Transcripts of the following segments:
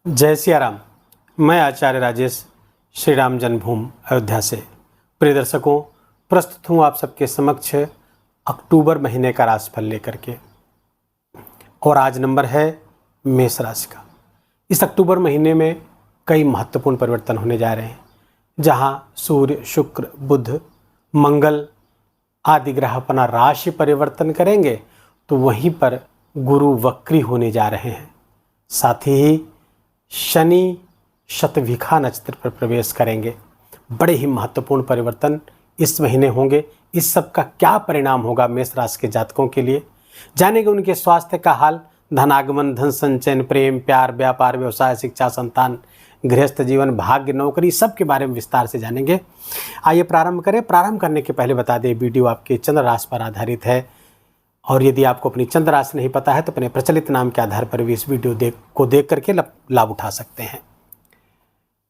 जय सिया राम। मैं आचार्य राजेश श्री राम जन्मभूमि अयोध्या से प्रिय दर्शकों प्रस्तुत हूँ आप सबके समक्ष अक्टूबर महीने का राशिफल लेकर के। और आज नंबर है मेष राशि का। इस अक्टूबर महीने में कई महत्वपूर्ण परिवर्तन होने जा रहे हैं, जहाँ सूर्य, शुक्र, बुध, मंगल आदि ग्रह अपना राशि परिवर्तन करेंगे तो वहीं पर गुरु वक्री होने जा रहे हैं। साथ ही शनि शतभिखा नक्षत्र पर प्रवेश करेंगे। बड़े ही महत्वपूर्ण परिवर्तन इस महीने होंगे। इस सब का क्या परिणाम होगा मेष राशि के जातकों के लिए, जानेंगे उनके स्वास्थ्य का हाल, धनागमन, धन संचयन, प्रेम, प्यार, व्यापार, व्यवसाय, शिक्षा, संतान, गृहस्थ जीवन, भाग्य, नौकरी, सब के बारे में विस्तार से जानेंगे। आइए प्रारंभ करें। प्रारंभ करने के पहले बता दें, वीडियो आपके चंद्र राशि पर आधारित है और यदि आपको अपनी चंद्र राशि नहीं पता है तो अपने प्रचलित नाम के आधार पर भी इस वीडियो को देख करके लाभ उठा सकते हैं।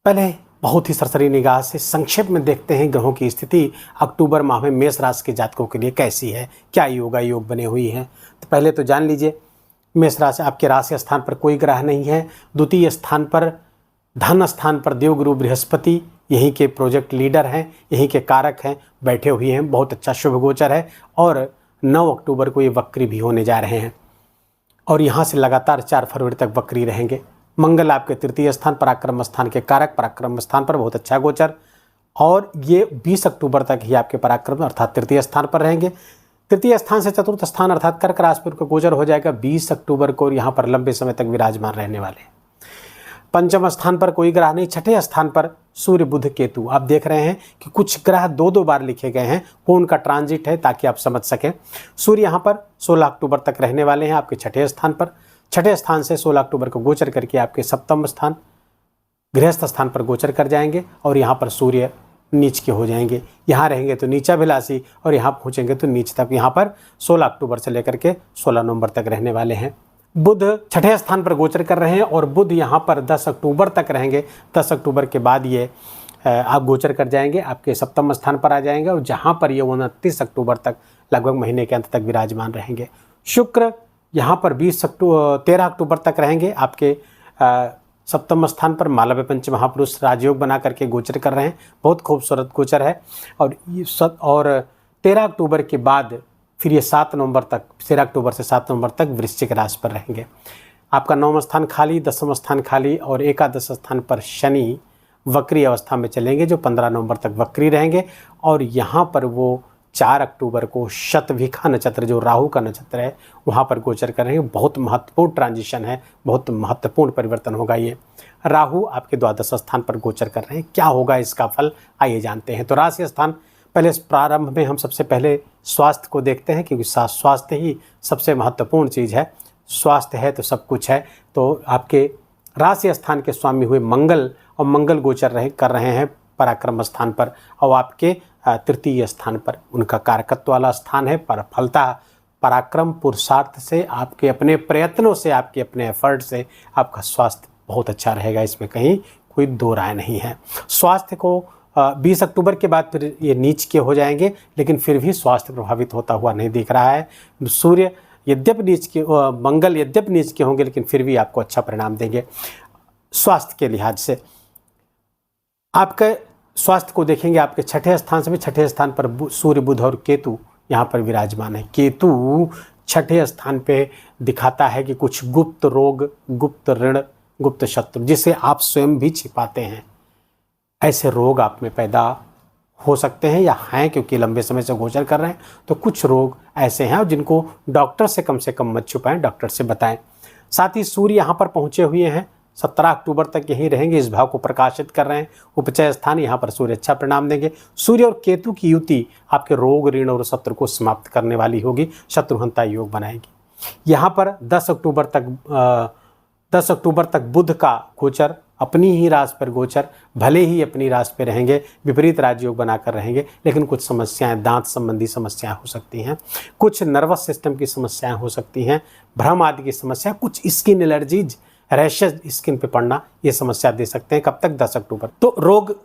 पहले बहुत ही सरसरी निगाह से संक्षेप में देखते हैं ग्रहों की स्थिति अक्टूबर माह में मेष राशि के जातकों के लिए कैसी है, क्या योग बने हुई हैं। तो पहले तो जान लीजिए, मेष राशि आपके राशि स्थान पर कोई ग्रह नहीं है। द्वितीय स्थान पर धन स्थान पर देवगुरु बृहस्पति यहीं के प्रोजेक्ट लीडर हैं, यहीं के कारक हैं, बैठे हुए हैं। बहुत अच्छा शुभ गोचर है और 9 अक्टूबर को ये वक्री भी होने जा रहे हैं और यहाँ से लगातार 4 फरवरी तक वक्री रहेंगे। मंगल आपके तृतीय स्थान पराक्रम स्थान के कारक, पराक्रम स्थान पर बहुत अच्छा गोचर, और ये 20 अक्टूबर तक ही आपके पराक्रम अर्थात तृतीय स्थान पर रहेंगे। तृतीय स्थान से चतुर्थ स्थान अर्थात कर्क राशि पर उनका गोचर हो जाएगा 20 अक्टूबर को और यहाँ पर लंबे समय तक विराजमान रहने वाले हैं। पंचम स्थान पर कोई ग्रह नहीं। छठे स्थान पर सूर्य, बुध, केतु। आप देख रहे हैं कि कुछ ग्रह 2-2 बार लिखे गए हैं, वो उनका ट्रांजिट है ताकि आप समझ सकें। सूर्य यहाँ पर 16 अक्टूबर तक रहने वाले हैं आपके छठे स्थान पर। छठे स्थान से 16 अक्टूबर को गोचर करके आपके सप्तम स्थान गृहस्थ स्थान पर गोचर कर जाएंगे और यहाँ पर सूर्य नीच के हो जाएंगे। यहाँ रहेंगे तो नीचाभिलाषी और यहाँ पहुँचेंगे तो नीच तक। यहाँ पर 16 अक्टूबर से लेकर के 16 नवंबर तक रहने वाले हैं। बुध छठे स्थान पर गोचर कर रहे हैं और बुध यहाँ पर 10 अक्टूबर तक रहेंगे। 10 अक्टूबर के बाद ये आप गोचर कर जाएंगे, आपके सप्तम स्थान पर आ जाएंगे और जहाँ पर ये 29 अक्टूबर तक लगभग महीने के अंत तक विराजमान रहेंगे। शुक्र यहाँ पर 13 अक्टूबर तक रहेंगे आपके सप्तम स्थान पर। मालव्य पंच महापुरुष राजयोग बना करके गोचर कर रहे हैं, बहुत खूबसूरत गोचर है। और 13 अक्टूबर के बाद फिर ये 7 नवंबर तक, 13 अक्टूबर से 7 नवंबर तक वृश्चिक राशि पर रहेंगे। आपका 9वां स्थान खाली, 10वां स्थान खाली और एकादश स्थान पर शनि वक्री अवस्था में चलेंगे जो 15 नवंबर तक वक्री रहेंगे और यहाँ पर वो 4 अक्टूबर को शतभिखा नक्षत्र जो राहु का नक्षत्र है वहाँ पर गोचर करेंगे। बहुत महत्वपूर्ण ट्रांजिशन है, बहुत महत्वपूर्ण परिवर्तन होगा। ये राहु आपके द्वादश स्थान पर गोचर कर रहे हैं। क्या होगा इसका फल, आइए जानते हैं। तो राशि स्थान पहले प्रारंभ में हम सबसे पहले स्वास्थ्य को देखते हैं, क्योंकि स्वास्थ्य ही सबसे महत्वपूर्ण चीज़ है। स्वास्थ्य है तो सब कुछ है। तो आपके राशि स्थान के स्वामी हुए मंगल और मंगल गोचर कर रहे हैं पराक्रम स्थान पर और आपके तृतीय स्थान पर। उनका कारकत्व वाला स्थान है। पर फलता पराक्रम पुरुषार्थ से, आपके अपने प्रयत्नों से, आपके अपने एफर्ट से आपका स्वास्थ्य बहुत अच्छा रहेगा, इसमें कहीं कोई दो राय नहीं है। स्वास्थ्य को 20 अक्टूबर के बाद फिर ये नीच के हो जाएंगे, लेकिन फिर भी स्वास्थ्य प्रभावित होता हुआ नहीं दिख रहा है। सूर्य यद्यपि नीच के, मंगल यद्यपि नीच के होंगे लेकिन फिर भी आपको अच्छा परिणाम देंगे स्वास्थ्य के लिहाज से। आपके स्वास्थ्य को देखेंगे, आपके छठे स्थान से भी छठे स्थान पर सूर्य, बुध और केतु यहाँ पर विराजमान है। केतु छठे स्थान पे दिखाता है कि कुछ गुप्त रोग, गुप्त ऋण, गुप्त शत्रु जिसे आप स्वयं भी छिपाते हैं, ऐसे रोग आप में पैदा हो सकते हैं या हैं, क्योंकि लंबे समय से गोचर कर रहे हैं। तो कुछ रोग ऐसे हैं जिनको डॉक्टर से कम मत छुपाएं, डॉक्टर से बताएं। साथ ही सूर्य यहाँ पर पहुँचे हुए हैं, 17 अक्टूबर तक यहीं रहेंगे, इस भाव को प्रकाशित कर रहे हैं। उपचय स्थान यहाँ पर सूर्य अच्छा परिणाम देंगे। सूर्य और केतु की युति आपके रोग, ऋण और शत्रु को समाप्त करने वाली होगी, शत्रुहंता योग बनाएगी। यहाँ पर 10 अक्टूबर तक बुध का गोचर, अपनी ही राशि पर गोचर, भले ही अपनी राशि पर रहेंगे, विपरीत राजयोग बनाकर रहेंगे, लेकिन कुछ समस्याएं, दांत संबंधी समस्याएं हो सकती हैं, कुछ नर्वस सिस्टम की समस्याएं हो सकती हैं, भ्रम आदि की समस्या, कुछ स्किन एलर्जीज, रैशेज स्किन पे पड़ना, ये समस्या दे सकते हैं। कब तक? 10 अक्टूबर। तो रोग,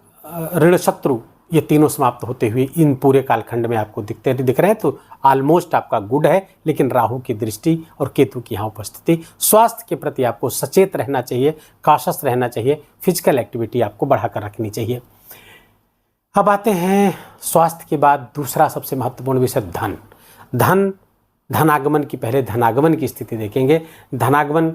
ऋण, शत्रु ये तीनों समाप्त होते हुए इन पूरे कालखंड में आपको दिख रहे हैं, तो ऑलमोस्ट आपका गुड है। लेकिन राहु की दृष्टि और केतु की यहाँ उपस्थिति, स्वास्थ्य के प्रति आपको सचेत रहना चाहिए, काशस रहना चाहिए, फिजिकल एक्टिविटी आपको बढ़ाकर रखनी चाहिए। अब आते हैं स्वास्थ्य के बाद दूसरा सबसे महत्वपूर्ण विषय धनागमन की। पहले धनागमन की स्थिति देखेंगे। धनागमन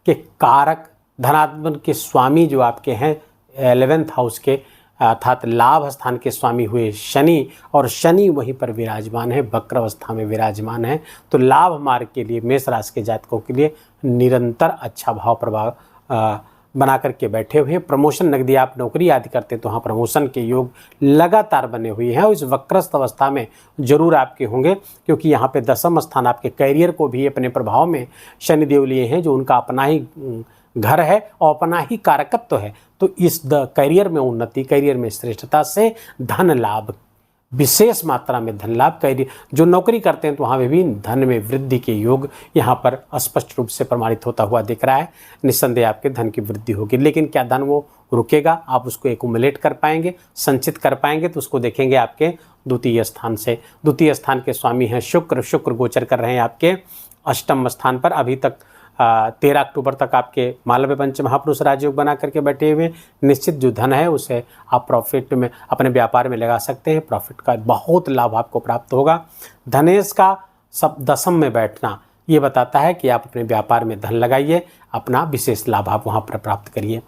के कारक, धनागमन के स्वामी जो आपके हैं 11th हाउस के अर्थात लाभ स्थान के स्वामी हुए शनि, और शनि वहीं पर विराजमान है, वक्र अवस्था में विराजमान है। तो लाभ मार्ग के लिए मेष राशि के जातकों के लिए निरंतर अच्छा भाव प्रभाव बना करके बैठे हुए हैं। प्रमोशन, नकदी आप नौकरी आदि करते हैं तो हाँ प्रमोशन के योग लगातार बने हुए हैं, और इस वक्रस्थ अवस्था में जरूर आपके होंगे, क्योंकि यहाँ पे दसम स्थान आपके करियर को भी अपने प्रभाव में शनिदेव लिए हैं, जो उनका अपना ही घर है और अपना ही कारकत्व है। तो इस करियर में उन्नति, करियर में श्रेष्ठता से धन लाभ, विशेष मात्रा में धन लाभ, करियर जो नौकरी करते हैं तो वहाँ भी धन में वृद्धि के योग यहाँ पर स्पष्ट रूप से प्रमाणित होता हुआ दिख रहा है। निस्संदेह आपके धन की वृद्धि होगी, लेकिन क्या धन वो रुकेगा? आप उसको एक्युमुलेट कर पाएंगे, संचित कर पाएंगे? तो उसको देखेंगे आपके द्वितीय स्थान से। द्वितीय स्थान के स्वामी हैं शुक्र गोचर कर रहे हैं आपके अष्टम स्थान पर। अभी तक 13 अक्टूबर तक आपके मालव्य पंच महापुरुष राजयोग बना करके बैठे हुए। निश्चित जो धन है उसे आप प्रॉफिट में, अपने व्यापार में लगा सकते हैं। प्रॉफिट का बहुत लाभ आपको प्राप्त होगा। धनेश का सब दसम में बैठना ये बताता है कि आप अपने व्यापार में धन लगाइए, अपना विशेष लाभ आप वहाँ पर प्राप्त करिए।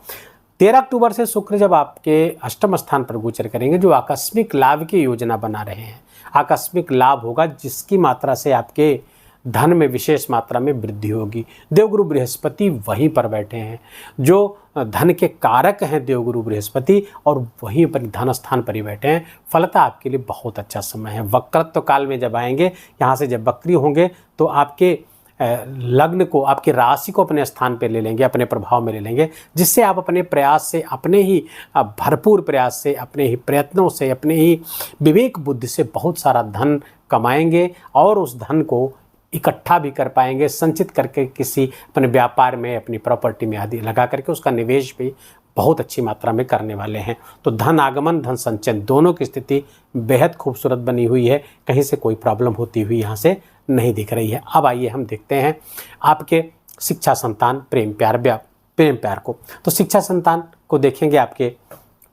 13 अक्टूबर से शुक्र जब आपके अष्टम स्थान पर गोचर करेंगे, जो आकस्मिक लाभ की योजना बना रहे हैं, आकस्मिक लाभ होगा जिसकी मात्रा से आपके धन में विशेष मात्रा में वृद्धि होगी। देवगुरु बृहस्पति वहीं पर बैठे हैं, जो धन के कारक हैं देवगुरु बृहस्पति, और वहीं पर धन स्थान पर ही बैठे हैं। फलतः आपके लिए बहुत अच्छा समय है। वक्रत्व काल में जब आएंगे, यहाँ से जब वक्री होंगे तो आपके लग्न को, आपकी राशि को अपने स्थान पर ले लेंगे, अपने प्रभाव में ले लेंगे, जिससे आप अपने प्रयास से, अपने ही भरपूर प्रयास से, अपने ही प्रयत्नों से, अपने ही विवेक बुद्धि से बहुत सारा धन कमाएंगे, और उस धन को इकट्ठा भी कर पाएंगे, संचित करके किसी अपने व्यापार में, अपनी प्रॉपर्टी में आदि लगा करके उसका निवेश भी बहुत अच्छी मात्रा में करने वाले हैं। तो धन आगमन, धन संचयन दोनों की स्थिति बेहद खूबसूरत बनी हुई है। कहीं से कोई प्रॉब्लम होती हुई यहाँ से नहीं दिख रही है। अब आइए हम देखते हैं आपके शिक्षा, संतान, प्रेम प्यार को। तो शिक्षा संतान को देखेंगे आपके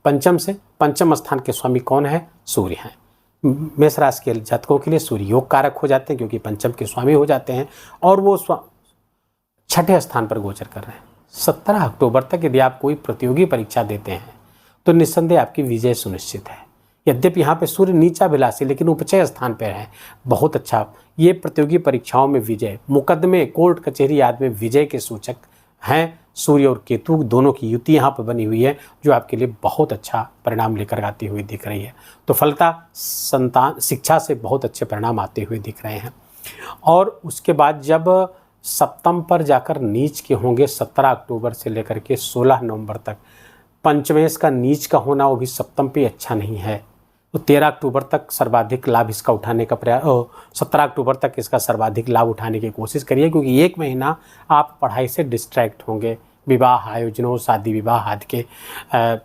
पंचम से। पंचम स्थान के स्वामी कौन है? सूर्य हैं। मेष राशि के जातकों के लिए सूर्य योग कारक हो जाते हैं, क्योंकि पंचम के स्वामी हो जाते हैं, और वो छठे स्थान पर गोचर कर रहे हैं। 17 अक्टूबर तक यदि आप कोई प्रतियोगी परीक्षा देते हैं तो निस्संदेह आपकी विजय सुनिश्चित है। यद्यपि यहाँ पे सूर्य नीचाभिलाषी लेकिन उपचय स्थान पर है, बहुत अच्छा। ये प्रतियोगी परीक्षाओं में विजय, मुकदमे, कोर्ट कचहरी आदि में विजय के सूचक हैं। सूर्य और केतु दोनों की युति यहाँ पर बनी हुई है, जो आपके लिए बहुत अच्छा परिणाम लेकर आती हुई दिख रही है। तो फलतः संतान, शिक्षा से बहुत अच्छे परिणाम आते हुए दिख रहे हैं। और उसके बाद जब सप्तम पर जाकर नीच के होंगे 17 अक्टूबर से लेकर के 16 नवंबर तक, पंचमेश का नीच का होना वो भी सप्तम पे अच्छा नहीं है। तो 13 अक्टूबर तक सर्वाधिक लाभ इसका उठाने का प्रयास, 17 अक्टूबर तक इसका सर्वाधिक लाभ उठाने की कोशिश करिए, क्योंकि एक महीना आप पढ़ाई से डिस्ट्रैक्ट होंगे। विवाह आयोजनों, शादी विवाह आदि के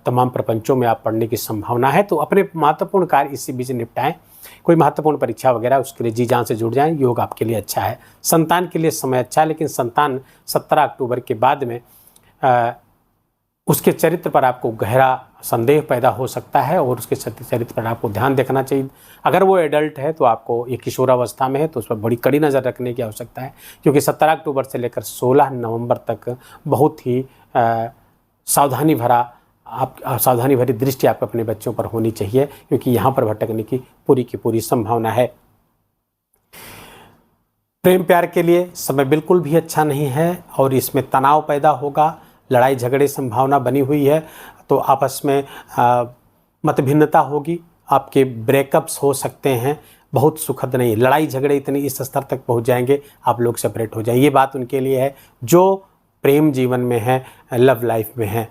तमाम प्रपंचों में आप पढ़ने की संभावना है। तो अपने महत्वपूर्ण कार्य इसी बीच निपटाएं। कोई महत्वपूर्ण परीक्षा वगैरह उसके लिए जी जान से जुड़ जाएं, योग आपके लिए अच्छा है। संतान के लिए समय अच्छा है, लेकिन संतान 17 अक्टूबर के बाद में उसके चरित्र पर आपको गहरा संदेह पैदा हो सकता है, और उसके चरित्र पर आपको ध्यान देखना चाहिए। अगर वो एडल्ट है तो आपको, ये किशोरावस्था में है तो उस पर बड़ी कड़ी नज़र रखने की आवश्यकता है, क्योंकि 17 अक्टूबर से लेकर 16 नवंबर तक बहुत ही सावधानी भरी दृष्टि आपको अपने बच्चों पर होनी चाहिए, क्योंकि यहाँ पर भटकने की पूरी संभावना है। प्रेम प्यार के लिए समय बिल्कुल भी अच्छा नहीं है, और इसमें तनाव पैदा होगा, लड़ाई झगड़े संभावना बनी हुई है। तो आपस में मतभिन्नता होगी, आपके ब्रेकअप्स हो सकते हैं, बहुत सुखद नहीं। लड़ाई झगड़े इतने इस स्तर तक पहुंच जाएंगे, आप लोग सेपरेट हो जाएंगे। ये बात उनके लिए है जो प्रेम जीवन में है, लव लाइफ में है,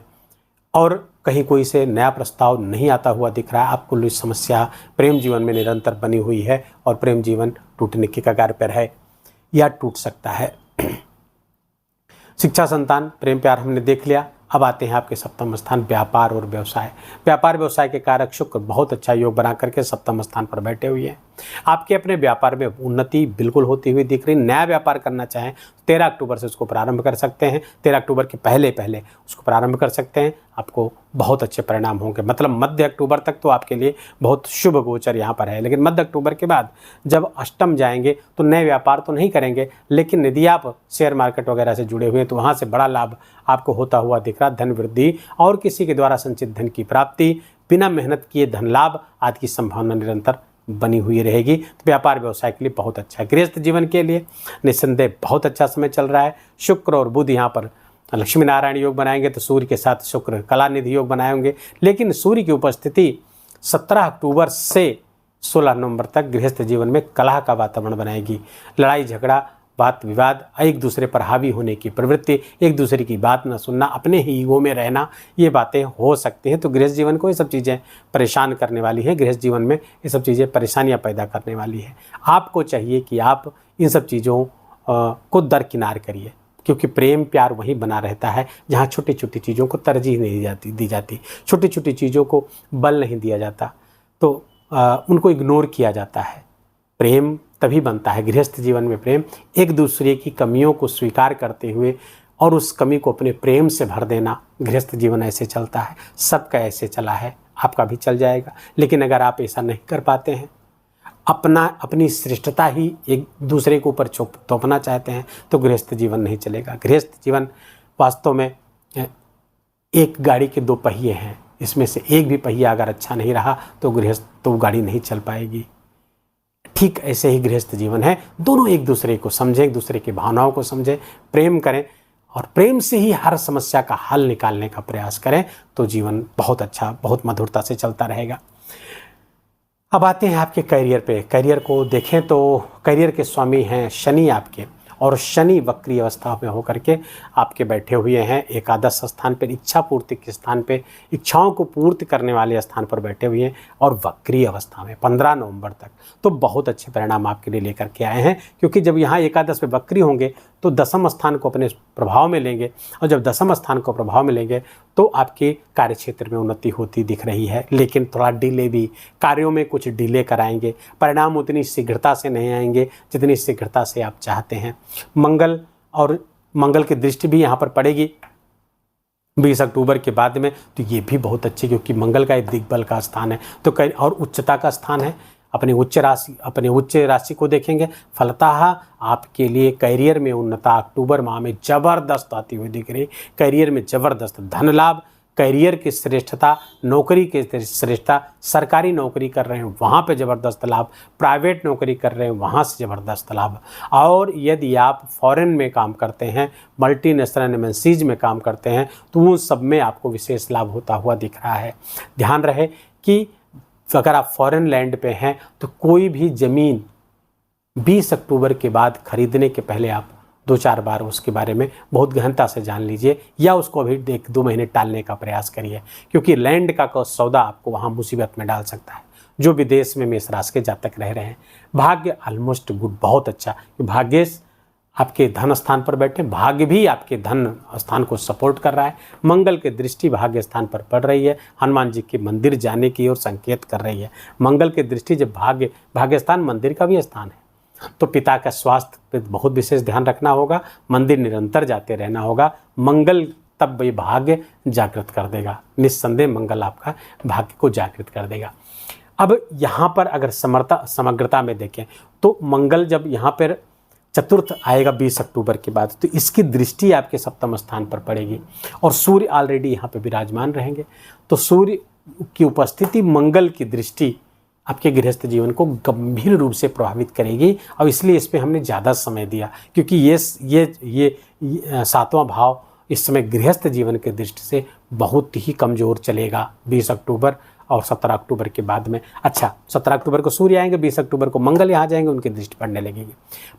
और कहीं कोई से नया प्रस्ताव नहीं आता हुआ दिख रहा है। आपको कोई समस्या प्रेम जीवन में निरंतर बनी हुई है, और प्रेम जीवन टूटने के कगार पर है या टूट सकता है। शिक्षा, संतान, प्रेम प्यार हमने देख लिया। अब आते हैं आपके सप्तम स्थान व्यापार और व्यवसाय। व्यापार व्यवसाय के कारक शुक्र बहुत अच्छा योग बना करके सप्तम स्थान पर बैठे हुए हैं। आपके अपने व्यापार में उन्नति बिल्कुल होती हुई दिख रही। नया व्यापार करना चाहें 13 अक्टूबर से उसको प्रारंभ कर सकते हैं। 13 अक्टूबर के पहले पहले उसको प्रारंभ कर सकते हैं, आपको बहुत अच्छे परिणाम होंगे। मतलब मध्य अक्टूबर तक तो आपके लिए बहुत शुभ गोचर यहाँ पर है, लेकिन मध्य अक्टूबर के बाद जब अष्टम जाएंगे तो नए व्यापार तो नहीं करेंगे, लेकिन यदि आप शेयर मार्केट वगैरह से जुड़े हुए हैं तो वहाँ से बड़ा लाभ आपको होता हुआ दिख रहा। धन वृद्धि और किसी के द्वारा संचित धन की प्राप्ति, बिना मेहनत किए धन लाभ आदि की संभावना निरंतर बनी हुई रहेगी। तो व्यापार व्यवसाय के लिए बहुत अच्छा है। गृहस्थ जीवन के लिए निस्संदेह बहुत अच्छा समय चल रहा है। शुक्र और बुध यहाँ पर लक्ष्मी नारायण योग बनाएंगे तो सूर्य के साथ शुक्र कलानिधि योग बनाएंगे, लेकिन सूर्य की उपस्थिति 17 अक्टूबर से 16 नवंबर तक गृहस्थ जीवन में कलह का वातावरण बनाएगी। लड़ाई झगड़ा, बात विवाद, एक दूसरे पर हावी होने की प्रवृत्ति, एक दूसरे की बात न सुनना, अपने ही ईगो में रहना, ये बातें हो सकती हैं। तो गृहस्थ जीवन को ये सब चीज़ें परेशान करने वाली है। गृहस्थ जीवन में ये सब चीज़ें परेशानियां पैदा करने वाली है। आपको चाहिए कि आप इन सब चीज़ों को दरकिनार करिए, क्योंकि प्रेम प्यार वहीं बना रहता है जहाँ छोटी छोटी चीज़ों को तरजीह नहीं दी जाती, छोटी छोटी चीज़ों को बल नहीं दिया जाता, तो उनको इग्नोर किया जाता है। प्रेम तभी बनता है गृहस्थ जीवन में। प्रेम एक दूसरे की कमियों को स्वीकार करते हुए और उस कमी को अपने प्रेम से भर देना, गृहस्थ जीवन ऐसे चलता है। सबका ऐसे चला है, आपका भी चल जाएगा। लेकिन अगर आप ऐसा नहीं कर पाते हैं, अपनी श्रेष्ठता ही एक दूसरे के ऊपर थोपना चाहते हैं, तो गृहस्थ जीवन नहीं चलेगा। गृहस्थ जीवन वास्तव में एक गाड़ी के 2 पहिए हैं, इसमें से एक भी पहिया अगर अच्छा नहीं रहा तो गाड़ी नहीं चल पाएगी। ठीक ऐसे ही गृहस्थ जीवन है। दोनों एक दूसरे को समझें, एक दूसरे की भावनाओं को समझें, प्रेम करें और प्रेम से ही हर समस्या का हल निकालने का प्रयास करें, तो जीवन बहुत अच्छा, बहुत मधुरता से चलता रहेगा। अब आते हैं आपके करियर पे। करियर को देखें तो करियर के स्वामी हैं शनि आपके, और शनि वक्री अवस्था में होकर के आपके बैठे हुए हैं एकादश स्थान पर, इच्छा पूर्ति के स्थान पे, इच्छाओं को पूर्ति करने वाले स्थान पर बैठे हुए हैं और वक्री अवस्था में 15 नवंबर तक। तो बहुत अच्छे परिणाम आपके लिए लेकर के आए हैं, क्योंकि जब यहाँ एकादश पे वक्री होंगे तो दसम स्थान को अपने प्रभाव में लेंगे, और जब दसम स्थान को प्रभाव में लेंगे तो आपके कार्य क्षेत्र में उन्नति होती दिख रही है। लेकिन थोड़ा डिले भी, कार्यों में कुछ डिले कराएंगे, परिणाम उतनी शीघ्रता से नहीं आएंगे जितनी शीघ्रता से आप चाहते हैं। मंगल की दृष्टि भी यहाँ पर पड़ेगी 20 अक्टूबर के बाद में, तो ये भी बहुत अच्छी, क्योंकि मंगल का एक दिग्बल का स्थान है तो और उच्चता का स्थान है। अपने उच्च राशि को देखेंगे, फलतः आपके लिए करियर में उन्नता अक्टूबर माह में जबरदस्त आती हुई दिख रही। करियर में जबरदस्त धन लाभ, करियर की श्रेष्ठता, नौकरी की श्रेष्ठता, सरकारी नौकरी कर रहे हैं वहाँ पे ज़बरदस्त लाभ, प्राइवेट नौकरी कर रहे हैं वहाँ से ज़बरदस्त लाभ। और यदि आप फॉरेन में काम करते हैं, मल्टीनेशनल एमएनसीज में काम करते हैं, तो उन सब में आपको विशेष लाभ होता हुआ दिख रहा है। ध्यान रहे कि अगर आप फॉरेन लैंड पे हैं तो कोई भी ज़मीन 20 अक्टूबर के बाद खरीदने के पहले आप 2-4 बार उसके बारे में बहुत गहनता से जान लीजिए, या उसको अभी 1-2 महीने टालने का प्रयास करिए, क्योंकि लैंड का सौदा आपको वहाँ मुसीबत में डाल सकता है। जो विदेश में मेष राशि के जातक रह रहे हैं, भाग्य ऑलमोस्ट गुड, बहुत अच्छा। भाग्येश आपके धन स्थान पर बैठे, भाग्य भी आपके धन स्थान को सपोर्ट कर रहा है। मंगल की दृष्टि भाग्य स्थान पर पड़ रही है, हनुमान जी के मंदिर जाने की ओर संकेत कर रही है। मंगल की दृष्टि जब भाग्य स्थान मंदिर का भी स्थान है, तो पिता का स्वास्थ्य पर बहुत विशेष ध्यान रखना होगा, मंदिर निरंतर जाते रहना होगा। मंगल तब ये भाग्य जागृत कर देगा, निस्संदेह मंगल आपका भाग्य को जागृत कर देगा। अब यहाँ पर अगर समग्रता में देखें तो मंगल जब यहाँ पर चतुर्थ आएगा 20 अक्टूबर के बाद, तो इसकी दृष्टि आपके सप्तम स्थान पर पड़ेगी और सूर्य ऑलरेडी यहाँ पे विराजमान रहेंगे। तो सूर्य की उपस्थिति, मंगल की दृष्टि आपके गृहस्थ जीवन को गंभीर रूप से प्रभावित करेगी, और इसलिए इस पर हमने ज़्यादा समय दिया, क्योंकि ये 7वां भाव इस समय गृहस्थ जीवन के दृष्टि से बहुत ही कमज़ोर चलेगा 20 अक्टूबर और 17 अक्टूबर के बाद में। अच्छा, 17 अक्टूबर को सूर्य आएंगे, 20 अक्टूबर को मंगल यहाँ जाएंगे, उनकी दृष्टि पड़ने लगेगी।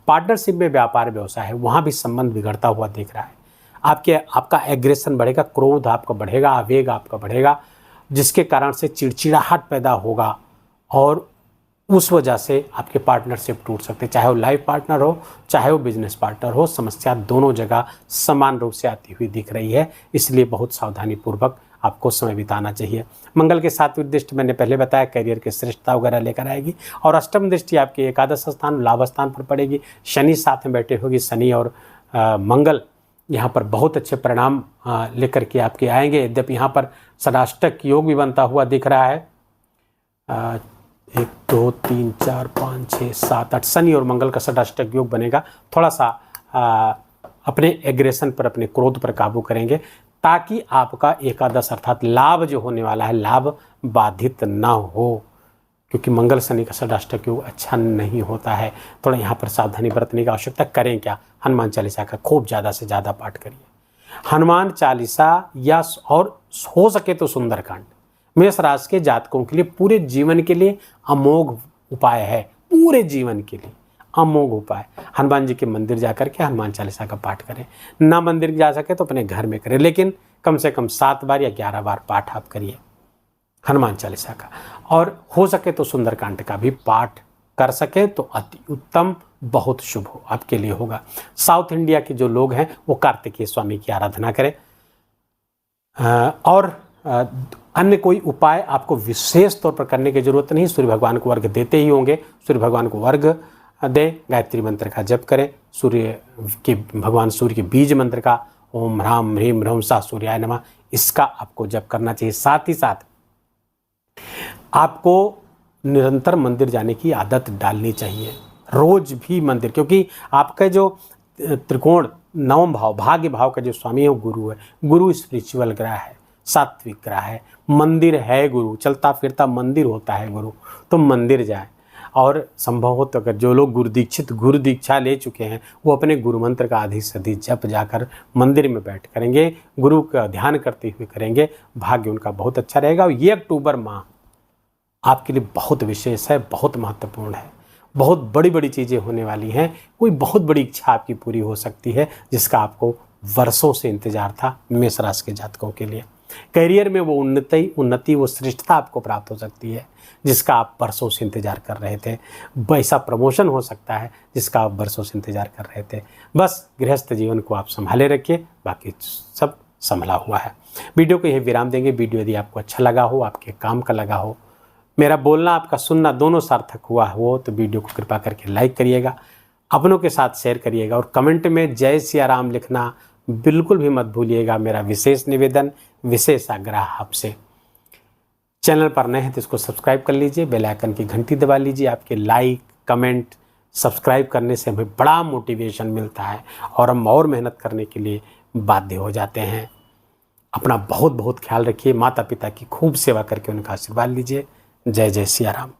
पार्टनरशिप में व्यापार व्यवसाय है, वहाँ भी संबंध बिगड़ता हुआ दिख रहा है। आपका एग्रेशन बढ़ेगा, क्रोध आपका बढ़ेगा, आवेग आपका बढ़ेगा, जिसके कारण से चिड़चिड़ाहट पैदा होगा और उस वजह से आपके पार्टनरशिप टूट सकते हैं, चाहे वो लाइफ पार्टनर हो चाहे वो बिजनेस पार्टनर हो। समस्या दोनों जगह समान रूप से आती हुई दिख रही है, इसलिए बहुत सावधानी पूर्वक आपको समय बिताना चाहिए। मंगल के 7वीं दृष्टि मैंने पहले बताया करियर की श्रेष्ठता वगैरह लेकर आएगी, और अष्टम दृष्टि आपके एकादश स्थान लाभ स्थान पर पड़ेगी। शनि साथ में बैठे होगी, शनि और मंगल यहाँ पर बहुत अच्छे परिणाम लेकर के आपके आएंगे। यद्यपि यहाँ पर षडाष्टक योग भी बनता हुआ दिख रहा है, 1 2 3 4 5 6 7 8 शनि और मंगल का षडाष्टक योग बनेगा। थोड़ा सा अपने एग्रेशन पर, अपने क्रोध पर काबू करेंगे, ताकि आपका एकादश अर्थात लाभ जो होने वाला है लाभ बाधित ना हो, क्योंकि मंगल शनि का षडाष्टक योग अच्छा नहीं होता है। थोड़ा यहाँ पर सावधानी बरतने की आवश्यकता। करें क्या? हनुमान चालीसा का खूब ज़्यादा से ज़्यादा पाठ करिए, हनुमान चालीसा, या और हो सके तो सुंदरकांड। मेष राशि के जातकों के लिए पूरे जीवन के लिए अमोघ उपाय है, पूरे जीवन के लिए अमोघ उपाय। हनुमान जी के मंदिर जाकर के हनुमान चालीसा का पाठ करें, ना मंदिर जा सके तो अपने घर में करें, लेकिन कम से कम 7 बार या 11 बार पाठ आप करिए हनुमान चालीसा का। और हो सके तो सुंदरकांड का भी पाठ कर सके तो अति उत्तम, बहुत शुभ हो आपके लिए होगा। साउथ इंडिया के जो लोग हैं वो कार्तिकेय स्वामी की आराधना करें, और अन्य कोई उपाय आपको विशेष तौर पर करने की जरूरत नहीं। सूर्य भगवान को अर्घ देते ही होंगे, सूर्य भगवान को अर्घ दें, गायत्री मंत्र का जप करें, भगवान सूर्य के बीज मंत्र का ओम ह्राम ह्रीम ह्रौं सा सूर्याय नमः, इसका आपको जप करना चाहिए। साथ ही साथ आपको निरंतर मंदिर जाने की आदत डालनी चाहिए, रोज भी मंदिर, क्योंकि आपका जो त्रिकोण नवम भाव भाग्य भाव का जो स्वामी है वो गुरु है। गुरु स्पिरिचुअल ग्रह है, सात्विक ग्रह है, मंदिर है गुरु, चलता फिरता मंदिर होता है गुरु, तो मंदिर जाए। और संभव हो तो अगर जो लोग गुरु दीक्षा ले चुके हैं वो अपने गुरु मंत्र का अधिक से अधिक जप जाकर मंदिर में बैठ करेंगे, गुरु का ध्यान करते हुए करेंगे, भाग्य उनका बहुत अच्छा रहेगा। और ये अक्टूबर माह आपके लिए बहुत विशेष है, बहुत महत्वपूर्ण है, बहुत बड़ी बड़ी चीज़ें होने वाली हैं। कोई बहुत बड़ी इच्छा आपकी पूरी हो सकती है जिसका आपको वर्षों से इंतजार था। मेष राशि के जातकों के लिए करियर में वो उन्नति वो श्रेष्ठता आपको प्राप्त हो सकती है जिसका आप वर्षों से इंतजार कर रहे थे। वैसा प्रमोशन हो सकता है जिसका आप वर्षों से इंतजार कर रहे थे। बस गृहस्थ जीवन को आप संभाले रखिए, बाकी सब संभला हुआ है। वीडियो को यही विराम देंगे। वीडियो यदि आपको अच्छा लगा हो, आपके काम का लगा हो, मेरा बोलना आपका सुनना दोनों सार्थक हुआ हो, तो वीडियो को कृपा करके लाइक करिएगा, अपनों के साथ शेयर करिएगा, और कमेंट में जय सिया राम लिखना बिल्कुल भी मत भूलिएगा। मेरा विशेष निवेदन, विशेष आग्रह आपसे। चैनल पर नए हैं तो इसको सब्सक्राइब कर लीजिए, बेल आइकन की घंटी दबा लीजिए। आपके लाइक कमेंट सब्सक्राइब करने से हमें बड़ा मोटिवेशन मिलता है और हम और मेहनत करने के लिए बाध्य हो जाते हैं। अपना बहुत बहुत ख्याल रखिए, माता पिता की खूब सेवा करके उनका आशीर्वाद लीजिए। जय जय सिया राम।